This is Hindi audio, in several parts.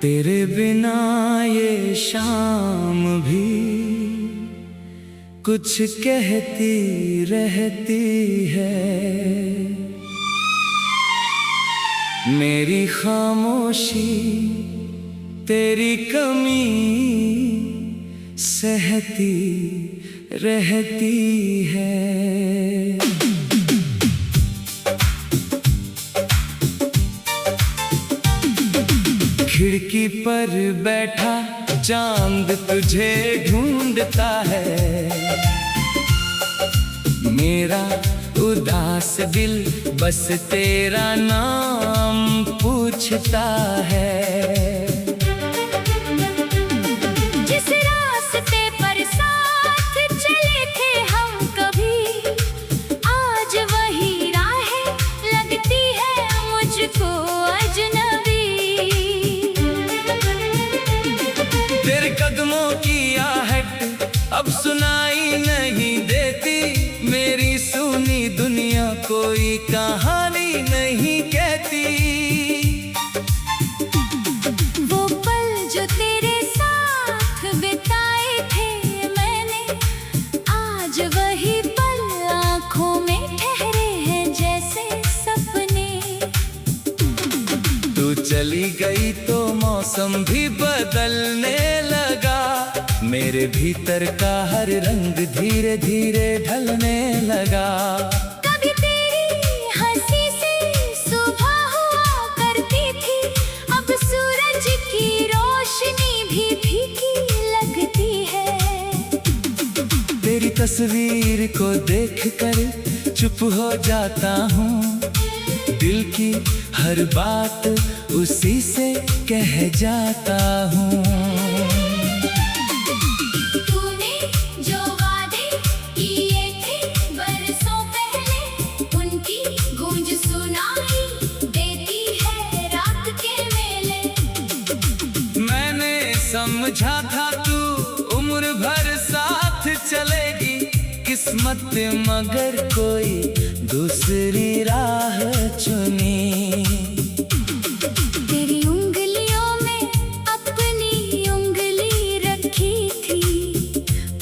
तेरे बिना ये शाम भी कुछ कहती रहती है। मेरी खामोशी तेरी कमी सहती रहती है। खिड़की पर बैठा चांद तुझे ढूंढता है। मेरा उदास दिल बस तेरा नाम पूछता है। जिस रास्ते पर साथ चले थे हम कभी, आज वही राहें लगती है मुझको अजनबी। तेरे कदमों की आहट अब सुनाई नहीं देती। मेरी सुनी दुनिया कोई कहानी नहीं कहती। वो पल जो तेरे साथ बिताए थे मैंने, आज वही पल आँखों में ठहरे हैं जैसे सपने। तू चली गई तो मौसम भी बदलने लगा। मेरे भीतर का हर रंग धीरे धीरे ढलने लगा। कभी तेरी हंसी से सुबह हुआ करती थी, अब सूरज की रोशनी भी फीकी लगती है। तेरी तस्वीर को देखकर चुप हो जाता हूँ। दिल की हर बात उसी से कह जाता हूँ। तूने जो वादे किए थे बरसों पहले, उनकी गूंज सुनाई देती है रात के मेले। मैंने समझा था तू उम्र भर साथ चलेगी, किस्मत मगर कोई दूसरी राह चुनी। तेरी उंगलियों में अपनी उंगली रखी थी,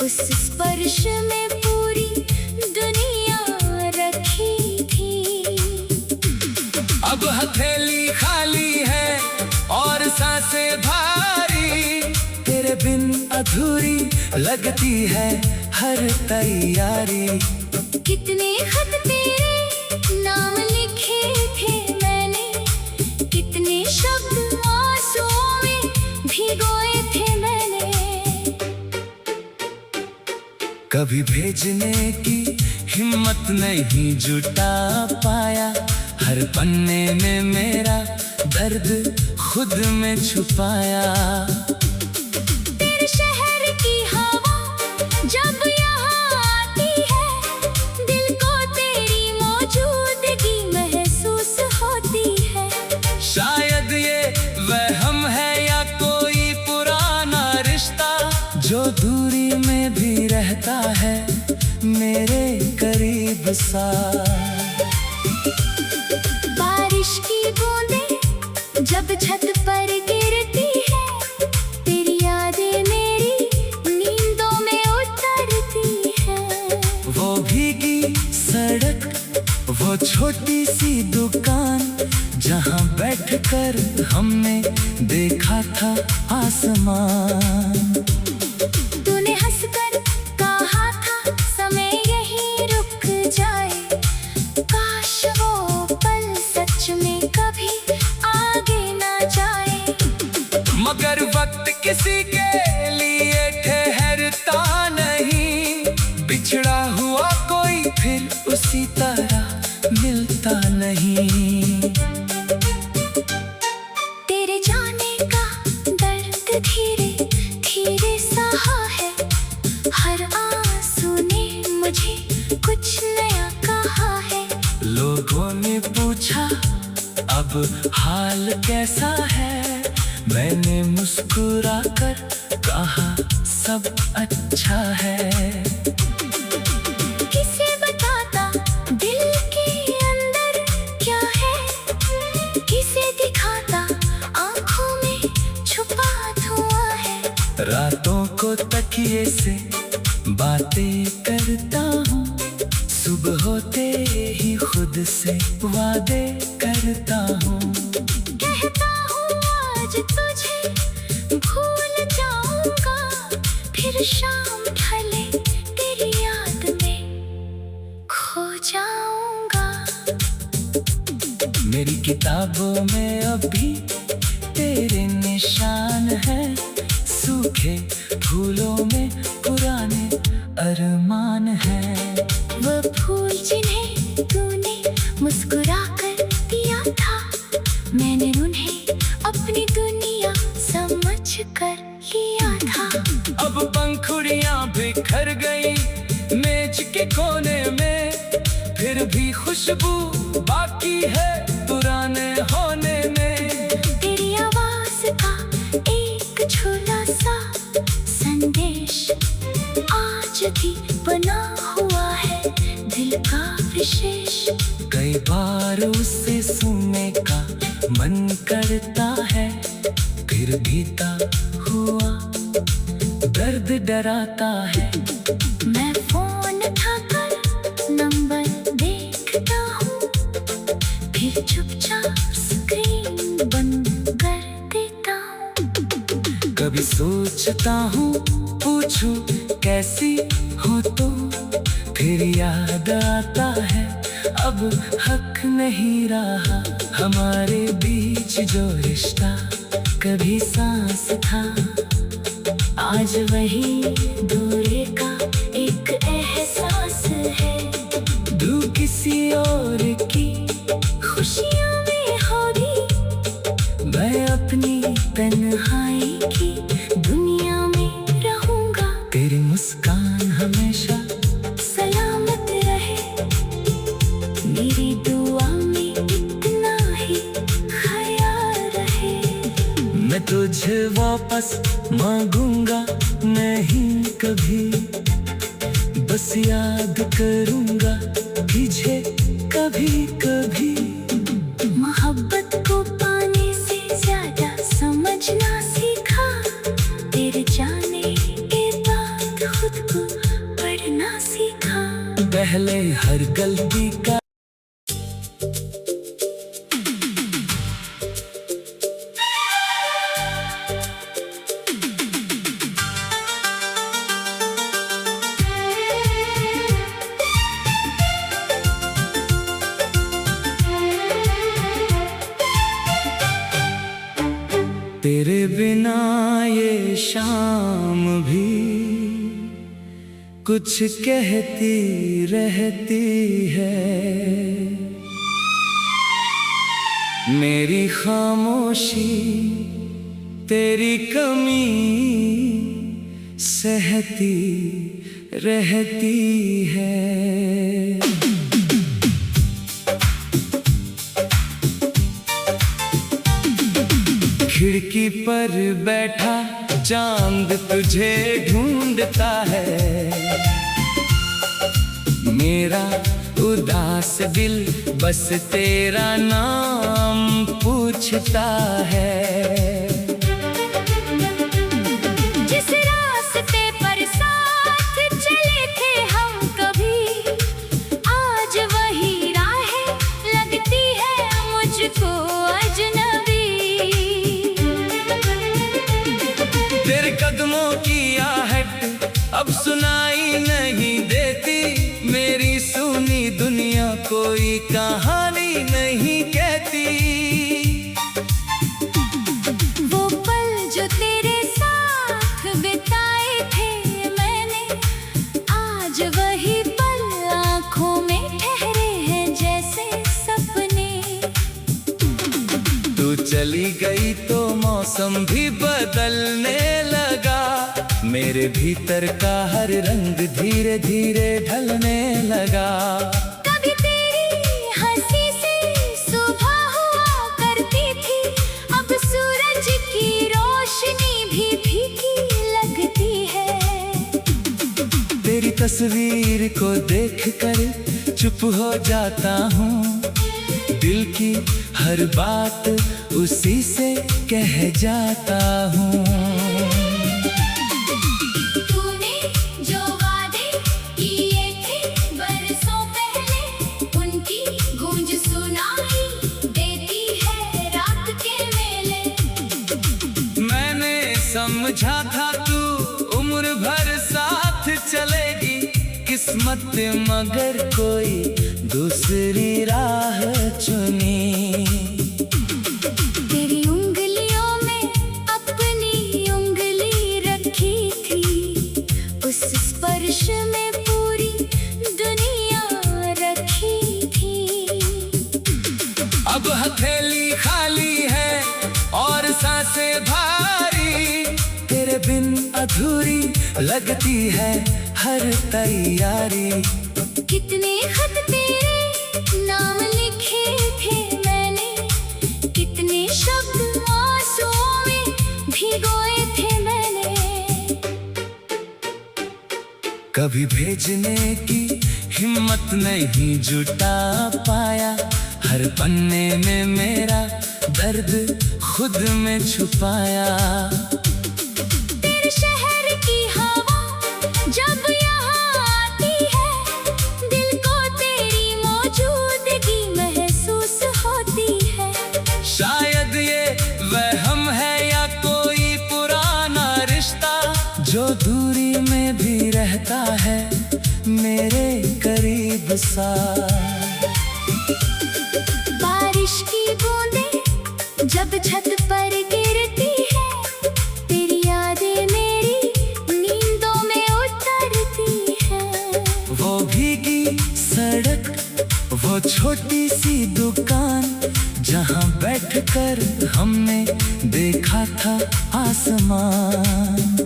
उस स्पर्श में पूरी दुनिया रखी थी। अब हथेली खाली है और सांसें भारी। तेरे बिन अधूरी लगती है हर तैयारी। कितने खत तेरे नाम लिखे थे मैंने, कितने शब्द आंसुओं में भिगोए थे मैंने। कभी भेजने की हिम्मत नहीं जुटा पाया। हर पन्ने में मेरा दर्द खुद में छुपाया। तेरे शहर की हवा जब यहाँ आती है, दिल को तेरी मौजूदगी महसूस होती है। शायद ये वहम है या कोई पुराना रिश्ता, जो दूरी में भी रहता है मेरे करीब सा। बारिश की बूंदें जब छत पर गिरती है, तेरी यादें मेरी नींदों में उतरती है। वो भीगी सड़क, वो छोटी सी दुकान, जहाँ बैठकर हमने देखा था आसमान। तूने हंसकर कहा था समय यहीं रुक जाए, काश वो पल सच में कभी आगे ना जाए। मगर वक्त किसी के लिए ठहरता नहीं। बिछड़ा हुआ कोई फिर उसी तरह मिलता नहीं। तेरे जाने का दर्द धीरे धीरे सहा है, हर आंसू ने मुझे कुछ नया कहा है। लोगों ने पूछा अब हाल कैसा है, मैंने मुस्कुराकर कहा सब अच्छा है। किसे बताता दिल के अंदर क्या है, किसे दिखाता आँखों में रातों को तकिए से बातें करता हूँ, सुबह होते ही खुद से वादे करता हूँ। कहता हूँ आज तुझे भूल जाऊंगा, फिर शाम ढले तेरी याद में खो जाऊंगा। मेरी किताबों में अभी तेरे निशान हैं, सूखे फूलों में पुराने अरमान हैं। वो फूल जिन्हें तूने मुस्कुरा कर दिया था, मैंने उन्हें अपनी दुनिया समझ कर लिया था। अब पंखुड़ियां बिखर गई मेज के कोने में, फिर भी खुशबू बाकी है पुराने होने में। तेरी आवाज का एक छोटा सा संदेश आज भी बना हुआ है दिल का विशेष। कई बार उसे सुनने का मन करता है, फिर बीता हुआ दर्द डराता है। मैं फोन उठाकर नंबर देखता हूँ, फिर चुपचाप स्क्रीन बंद कर देता हूँ। कभी सोचता हूँ पूछूं कैसी हो तो, फिर याद आता है अब हक नहीं रहा हमारे बीच जो रिश्ता कभी सांस था। आज वही दूरी का एक एहसास है, तू किसी और की खुशियों में होगी, मैं अपनी तन्हाई की दुनिया में रहूंगा। तेरी मुस्कान हमेशा सलामत रहे, मेरी दुआ में इतना ही ख्याल रहे। मैं तुझे वापस मांगूंगा नहीं कभी, बस याद करूंगा तुझे कभी कभी। मोहब्बत को पाने से ज्यादा समझना सीखा, तेरे जाने के बाद खुद को पढ़ना सीखा। पहले हर गलती का तेरे बिना ये शाम भी कुछ कहती रहती है। मेरी खामोशी तेरी कमी सहती रहती है। खिड़की पर बैठा चांद तुझे ढूंढता है, मेरा उदास दिल बस तेरा नाम पूछता है। जिस रास्ते पर साथ चले थे हम कभी, आज वही राहें लगती है मुझको अजनबी। तेरे कदमों की आहट अब सुनाई नहीं देती, मेरी सुनी दुनिया कोई कहानी नहीं कहती। वो पल जो तेरे साथ बिताए थे मैंने, आज वही पल आँखों में ठहरे हैं जैसे सपने। तू चली गई तो मौसम भी बदलने लगा, मेरे भीतर का हर रंग धीरे धीरे ढलने लगा। कभी तेरी हंसी से सुबह हुआ करती थी, अब सूरज की रोशनी भी फीकी लगती है। तेरी तस्वीर को देखकर चुप हो जाता हूँ, दिल की हर बात उसी से कह जाता हूँ। समझा था तू उम्र भर साथ चलेगी किस्मत, मगर कोई दूसरी राह चुनी। तेरी उंगलियों में अपनी उंगली रखी थी, उस स्पर्श में पूरी दुनिया रखी थी। अब हथेली खाली है और सांसें भारी, तेरे बिन अधूरी लगती है हर तैयारी। कितने खत तेरे नाम लिखे थे मैंने, कितने शब्द आंसुओं में भिगोए थे मैंने। कभी भेजने की हिम्मत नहीं जुटा पाया, हर पन्ने में मेरा दर्द खुद में छुपाया। तेरे शहर की हवा जब यहाँ आती है, दिल को तेरी मौजूदगी महसूस होती है। शायद ये वहम है या कोई पुराना रिश्ता, जो दूरी में भी रहता है मेरे करीब सा। बारिश की बूंदें जब छत पर गिरती है, तेरी यादें मेरी नींदों में उतरती है। वो भीगी सड़क, वो छोटी सी दुकान, जहाँ बैठकर हमने देखा था आसमान।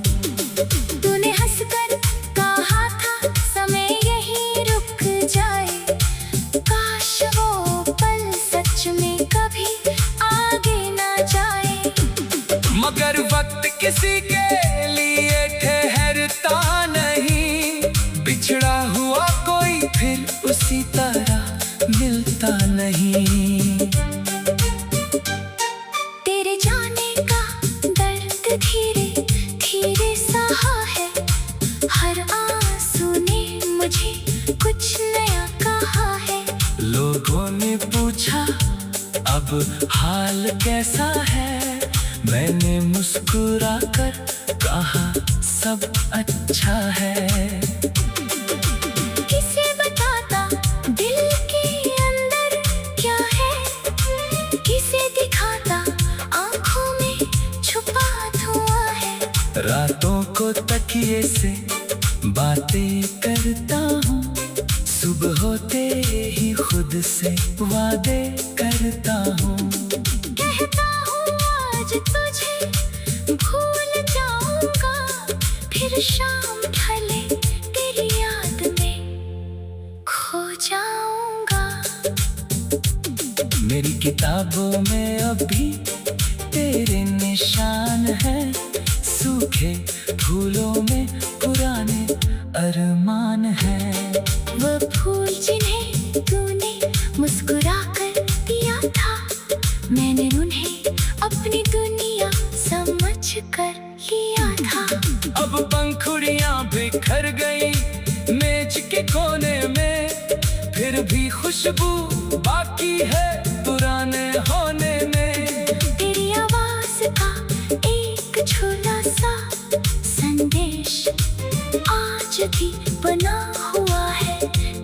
तूने हंसकर कहा था समय यहीं रुक जाए, काश वो पल सच में कभी आगे ना जाए। मगर वक्त किसी के लिए ठहरता नहीं, बिछड़ा हुआ कोई फिर उसी तरह मिलता नहीं। तेरे जाने का दर्द धीरे धीरे सहा है, हर आंसू ने मुझे कुछ नया कहा है। लोगों ने पूछा अब हाल कैसा है, मैंने मुस्कुरा कर कहा सब अच्छा है। किसे बताता दिल के अंदर क्या है, किसे दिखाता आंखों में छुपा धुआं है। रातों को तकिए से बातें करता हूँ, सुबह होते ही खुद से वादे करता हूँ। कहता हूँ आज तुझे भूल जाऊंगा, फिर शाम ढले तेरी याद में खो जाऊंगा। मेरी किताबों में अभी तेरे निशान हैं, सूखे फूलों में पुराने अरमान हैं। वो फूल जिन्हें तूने मुस्कुरा कर दिया था, मैंने उन्हें अपनी दुनिया समझ कर लिया था। अब पंखुड़ियां बिखर गई मेज के कोने में, फिर भी खुशबू बाकी है पुराने होने में। तेरी आवाज का एक छोटा सा संदेश आज भी बना हुआ है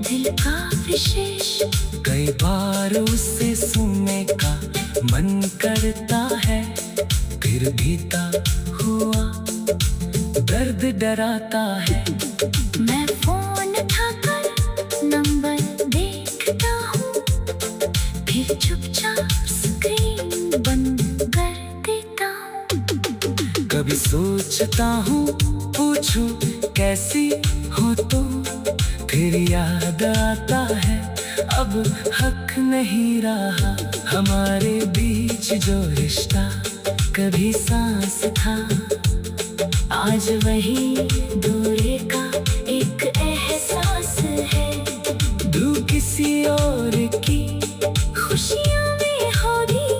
दिल का विशेष। कई बार उसे सुनने का मन करता है, फिर भीता हुआ दर्द डराता है। मैं फोन उठाकर नंबर देखता हूँ, फिर चुपचाप स्क्रीन बंद कर देता हूँ। कभी सोचता हूँ पूछूं कैसी हो तो, फिर याद आता है अब हक नहीं रहा हमारे बीच जो रिश्ता कभी सांस था, आज वही दूरी का एक एहसास है। तू किसी और की खुशियों में होगी,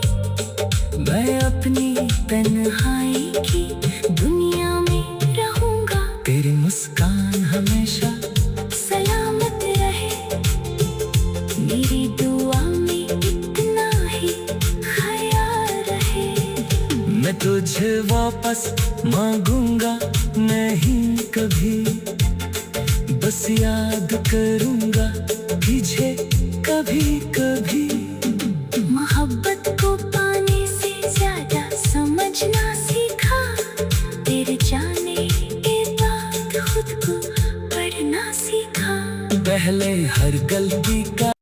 मैं अपनी तन्हाई की दुनिया में रहूंगा। तेरी मुस्कान हमेशा सलामत रहे, मेरी दुआ में इतना ही ख्याल रहे। मैं तुझे वापस मांगूंगा नहीं कभी, बस याद करूंगा तुझे कभी कभी। मोहब्बत को पाने से ज्यादा समझना सीखा, तेरे जाने के बाद खुद को पढ़ना सीखा। पहले हर गलती का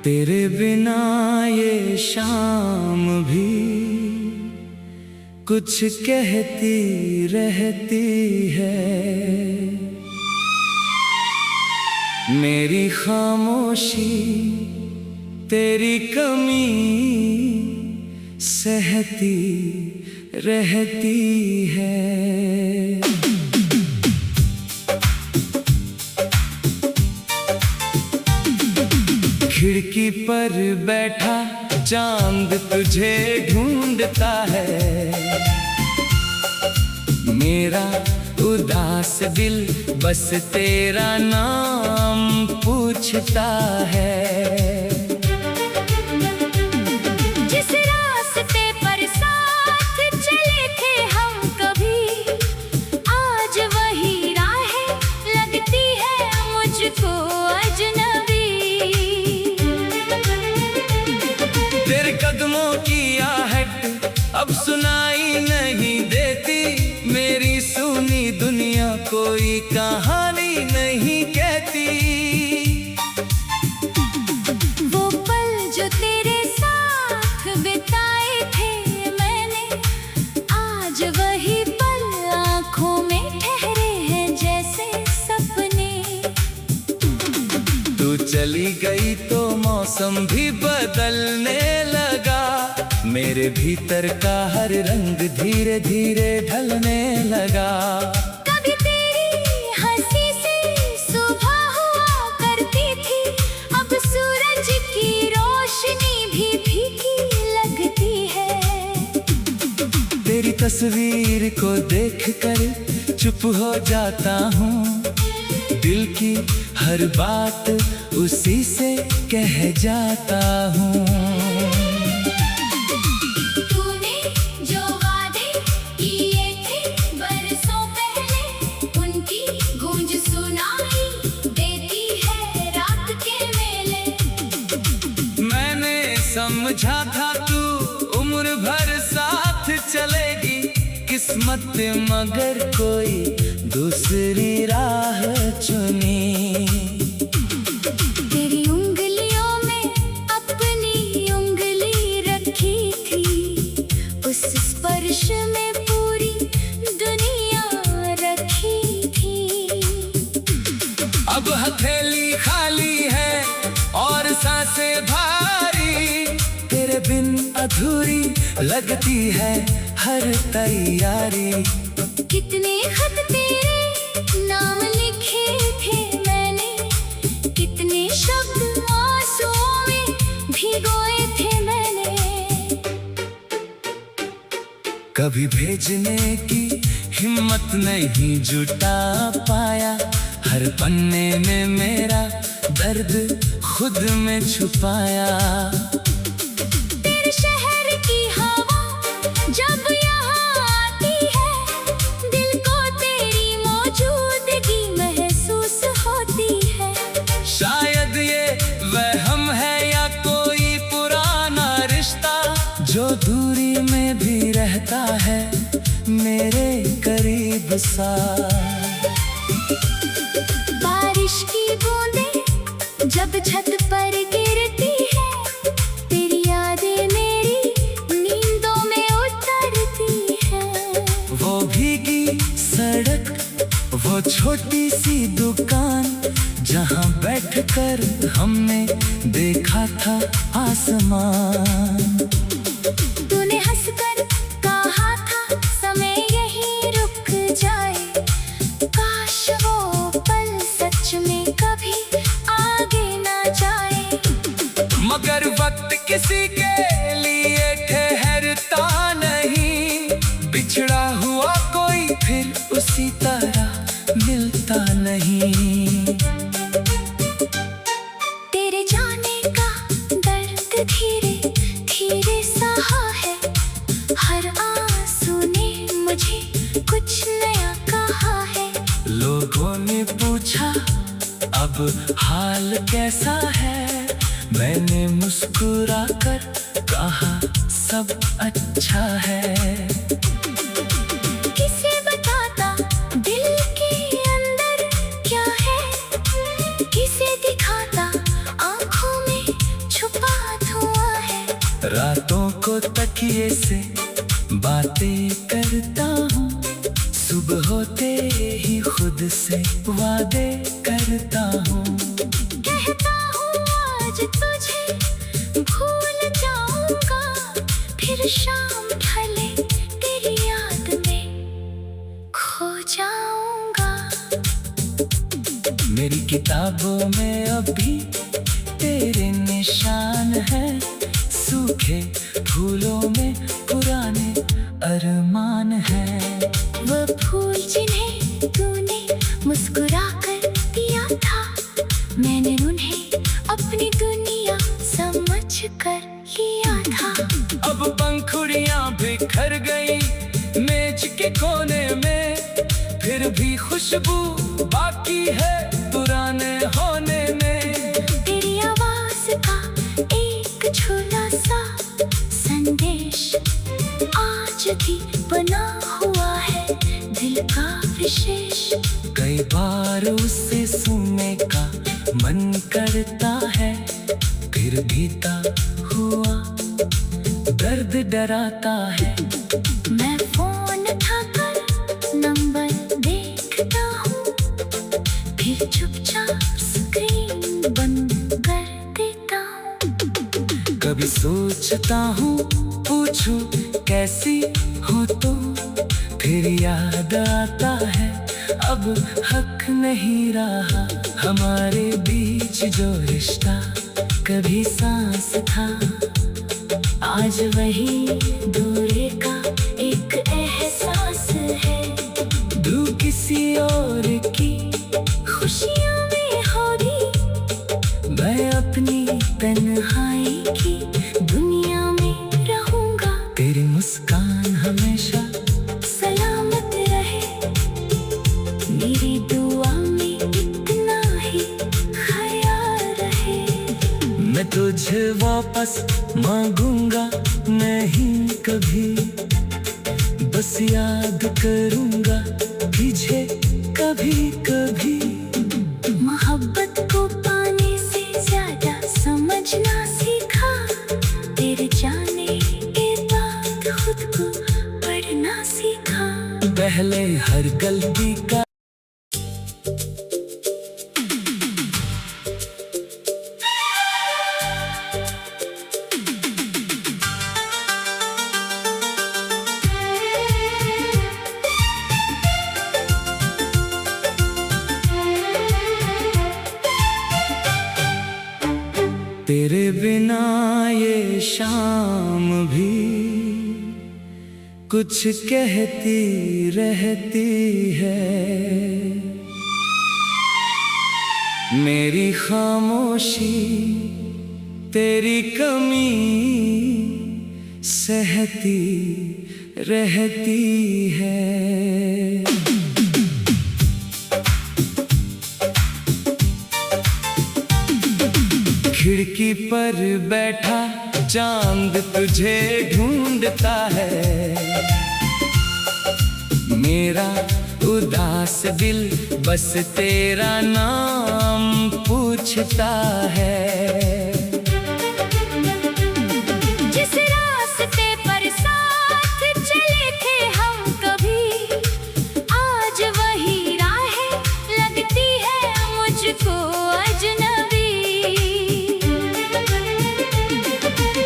तेरे बिना ये शाम भी कुछ कहती रहती है। मेरी खामोशी तेरी कमी सहती रहती है। खिड़की पर बैठा चांद तुझे ढूंढता है, मेरा उदास दिल बस तेरा नाम पूछता है। जिस रास्ते पर साथ चले थे हम कभी, आज वही राहें लगती है मुझको अजनबी। तेरे कदमों की आहट अब सुनाई नहीं देती, मेरी सुनी दुनिया कोई कहानी नहीं कहती। वो पल जो तेरे साथ बिताए थे मैंने, आज वही पल आँखों में ठहरे हैं जैसे सपने। तू चली गई तो मौसम भी बदलने लगा, मेरे भीतर का हर रंग धीरे धीरे ढलने लगा। कभी तेरी हंसी से सुबह हुआ करती थी, अब सूरज की रोशनी भी फीकी लगती है। तेरी तस्वीर को देखकर चुप हो जाता हूँ, दिल की हर बात उसी से कह जाता हूँ। तूने जो वादे किए थे बरसों पहले, उनकी गूंज सुनाई देती है रात के मेले। मैंने समझा था तू उम्र भर साथ चलेगी, किस्मत मगर कोई दूसरी राह चुनी। तेरी उंगलियों में अपनी उंगली रखी थी, उस स्पर्श में पूरी दुनिया रखी थी। अब हथेली खाली है और सांसें भारी, तेरे बिन अधूरी लगती है हर तैयारी। कितने खत तेरे नाम लिखे थे मैंने, कितने शब्द आंसुओं में भिगोए थे मैंने। कभी भेजने की हिम्मत नहीं जुटा पाया, हर पन्ने में मेरा दर्द खुद में छुपाया। तेरे शहर की हवा जब यहाँ आती है, दिल को तेरी मौजूदगी महसूस होती है। शायद ये वहम है या कोई पुराना रिश्ता, जो दूरी में भी रहता है मेरे करीब सा। बारिश की बूंदें जब छत पर गिरती है, तेरी यादें मेरी नींदों में उतरती है। वो भीगी सड़क, वो छोटी सी दुकान, जहाँ बैठकर हमने देखा था आसमान। तूने हंसकर कहा था समय यहीं रुक जाए, काश वो पल सच में कभी आगे ना जाए। मगर अब हाल कैसा है, मैंने मुस्कुरा कर कहा सब अच्छा है। किसे बताता दिल के अंदर क्या है, किसे दिखाता आंखों में छुपा धुआं है। रातों को तकिए से बातें करता हूँ, सुबह होते ही खुद से वादे करता हूँ। कहता हूँ आज तुझे भूल जाऊंगा, फिर शाम ढले तेरी याद में खो जाऊंगा। मेरी किताबों में अभी तेरे निशान हैं, सूखे फूलों में पुराने अरमान हैं। वो फूल जिन्हें तूने मुस्कुरा कर दिया था, मैंने उन्हें अपनी दुनिया समझ कर लिया था। अब पंखुड़ियां बिखर गई मेज के कोने में, फिर भी खुशबू बाकी है पुराने होने में। तेरी आवाज का एक छोटा सा संदेश आज भी बना हुआ है दिल का विशेष। कई बार उसे सुनने का मन करता है, फिर बीता हुआ दर्द डराता है। मैं फोन उठाकर नंबर देखता हूँ, फिर चुपचाप स्क्रीन बंद कर देता हूँ। कभी सोचता हूँ पूछूं कैसी हो तो, फिर याद आता है अब हक नहीं रहा हमारे बीच जो रिश्ता कभी सांस था। आज वही दूरी का एक एहसास है। तू किसी और की खुशियों में होगी, मैं अपनी तन्हाई की दुनिया में रहूंगा। तेरी मुस्कान हमेशा सलामत रहे, मेरी दुआ में इतना ही ख्याल रहे। मैं तुझे वापस मांगूंगा नहीं कभी, बस याद करूंगा तुझे कभी कभी। मोहब्बत को पाने से ज्यादा समझना सीखा, तेरे जाने के बाद खुद को पढ़ना सीखा। पहले हर गलती का तेरे बिना ये शाम भी कुछ कहती रहती है। मेरी खामोशी तेरी कमी सहती रहती है। खिड़की पर बैठा चांद तुझे ढूंढता है, मेरा उदास दिल बस तेरा नाम पूछता है। जिस रास्ते पर साथ चले थे हम कभी, आज वही राहें लगती है मुझको अजनबी।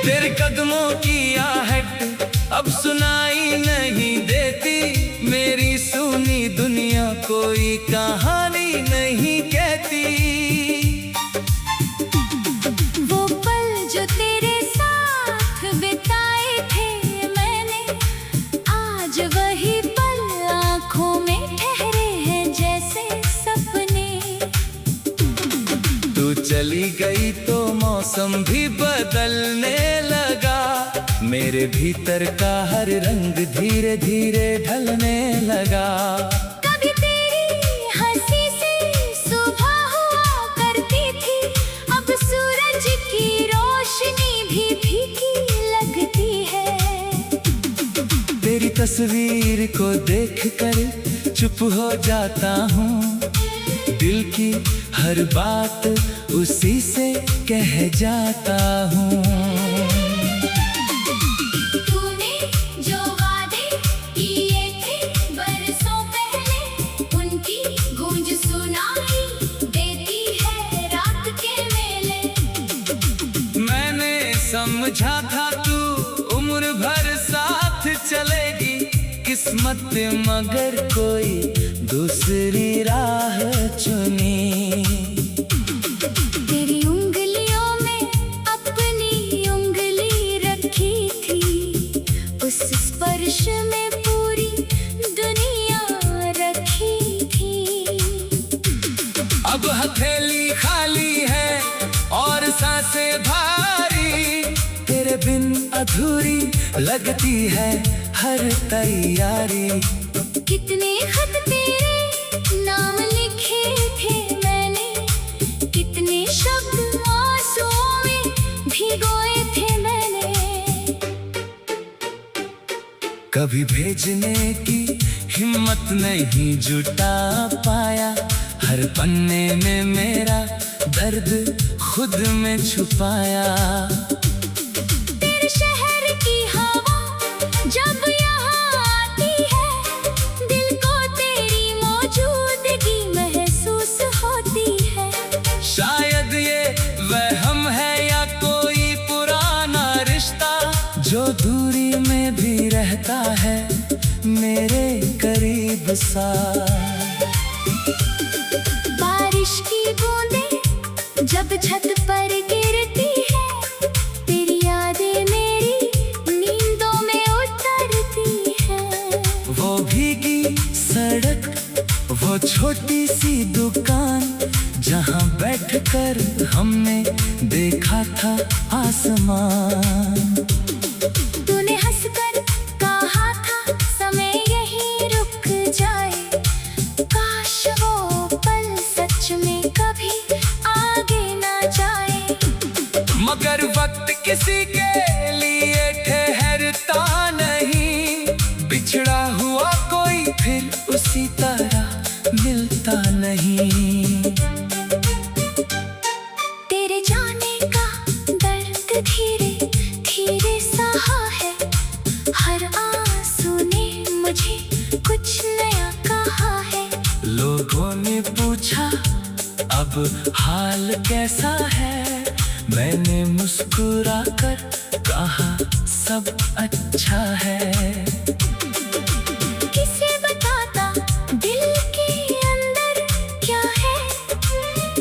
तेरे कदमों की आहट अब सुनाई नहीं देती, मेरी सुनी दुनिया कोई कहानी नहीं कहती। वो पल जो तेरे साथ बिताए थे मैंने, आज वही पल आँखों में ठहरे हैं जैसे सपने। तू चली गई तो मौसम भी बदलने लगा, मेरे भीतर का हर रंग धीरे धीरे ढलने लगा। कभी तेरी हंसी से सुबह तस्वीर को देखकर चुप हो जाता हूँ। दिल की हर बात उसी से कह जाता हूँ। तूने जो वादे किए थे बरसों पहले, उनकी गूंज सुनाई देती है रात के मेले। मैंने समझा था तू उम्र भर साथ चलेगी, किस्मत मगर कोई दूसरी राह चुनी। तेरी उंगलियों में अपनी उंगली रखी थी, उस स्पर्श में पूरी दुनिया रखी थी। अब हथेली खाली है और सांसें भारी, तेरे बिन अधूरी लगती है हर तैयारी। कितने खत तेरे नाम लिखे थे मैंने, कितने शब्द आंसुओं में भिगोए थे मैंने। कभी भेजने की हिम्मत नहीं जुटा पाया, हर पन्ने में मेरा दर्द खुद में छुपाया। तेरे शहर की हवा जब यहाँ आती है, दिल को तेरी मौजूदगी महसूस होती है। शायद ये वहम है या कोई पुराना रिश्ता, जो दूरी में भी रहता है मेरे करीब सा। बारिश की बूंदें जब छत पर गिरती है, तेरी यादें मेरी नींदों में उतरती है। वो भीगी सड़क, वो छोटी सी दुकान, जहाँ बैठकर हमने देखा था आसमान। तूने हंसकर कहा था समय यहीं रुक जाए, काश वो पल सच में कभी आगे ना जाए। मगर वक्त किसी के लिए ठहरता नहीं, बिछड़ा हुआ कोई फिर उसी तरह मिलता नहीं। तेरे जाने का दर्द धीरे धीरे सहा है, हर आंसू ने मुझे कुछ नया कहा है। लोगों ने पूछा अब हाल कैसा है, मैंने मुस्कुरा कर कहा सब अच्छा है। किसे बताता दिल के अंदर क्या है,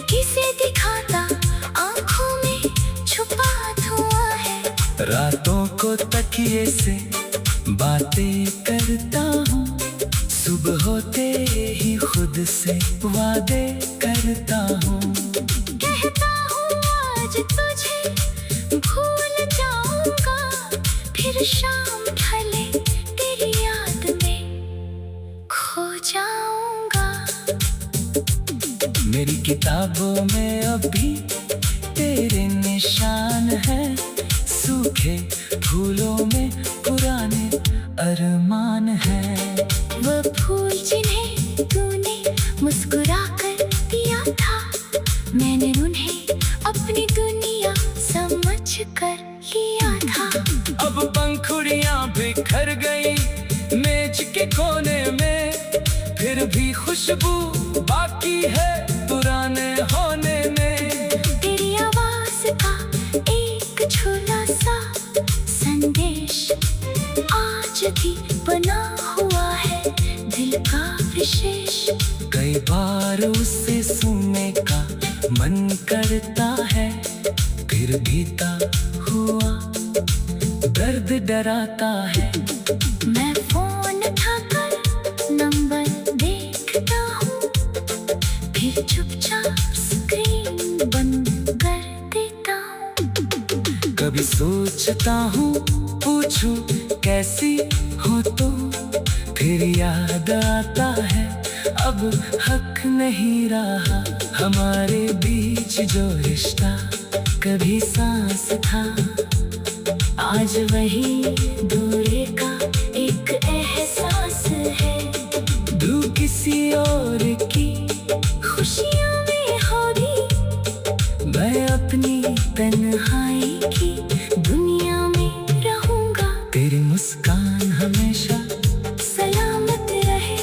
किसे दिखाता आंखों में छुपा धुआं है। रातों को तकिए से बातें करता हूँ, सुबह होते ही खुद से वादे करता हूँ। कहता हूँ आज तुझे भूल जाऊंगा, फिर शाम ढले तेरी याद में खो जाऊंगा। मेरी किताबों में अभी तेरे निशान हैं, सूखे फूलों में पुराने अरमान हैं। वो फूल जिन्हें तूने मुस्कुरा कर दिया था, मैंने उन्हें अपनी दुनिया समझ कर लिया था। अब पंखुड़ियां बिखर गई मेज के कोने में, फिर भी खुशबू बाकी है पुराने होने में। तेरी आवाज का एक छोटा सा संदेश आज भी बना हुआ है दिल का विशेष। कई बार उसे सुनने का मन करता है, फिर बीता हुआ दर्द डराता है। मैं फोन उठाकर नंबर देखता हूँ, फिर चुपचाप स्क्रीन बंद कर देता हूँ। कभी सोचता हूँ पूछूं कैसी हो तो, फिर याद आता है अब हक नहीं रहा हमारे बीच जो रिश्ता कभी सांस था, आज वही दूरी का एक एहसास। और की खुशियों में होगी। मैं अपनी तन्हाई की दुनिया में रहूंगा। तेरी मुस्कान हमेशा सलामत रहे,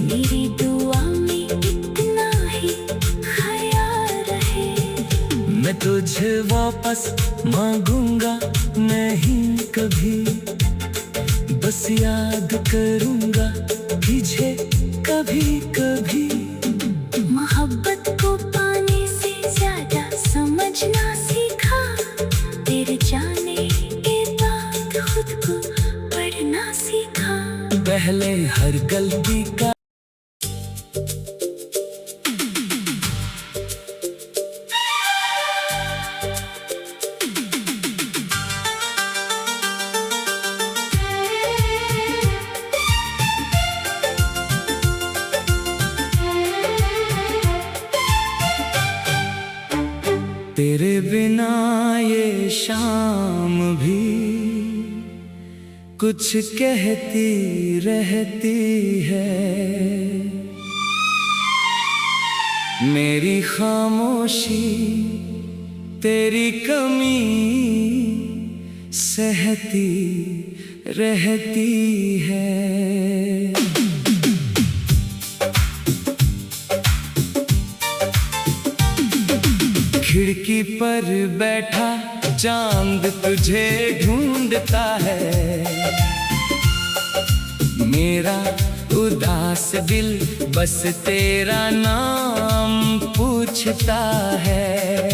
मेरी दुआ में इतना ही ख्याल रहे। मैं तुझे वापस मांगूंगा नहीं कभी, बस याद करूंगा तुझे कभी कभी। मोहब्बत को पाने से ज्यादा समझना सीखा, तेरे जाने के बाद खुद को पढ़ना सीखा। पहले हर गलती का तेरे बिना ये शाम भी कुछ कहती रहती है। मेरी खामोशी तेरी कमी सहती रहती है। खिड़की पर बैठा चांद तुझे ढूंढता है। मेरा उदास दिल बस तेरा नाम पूछता है।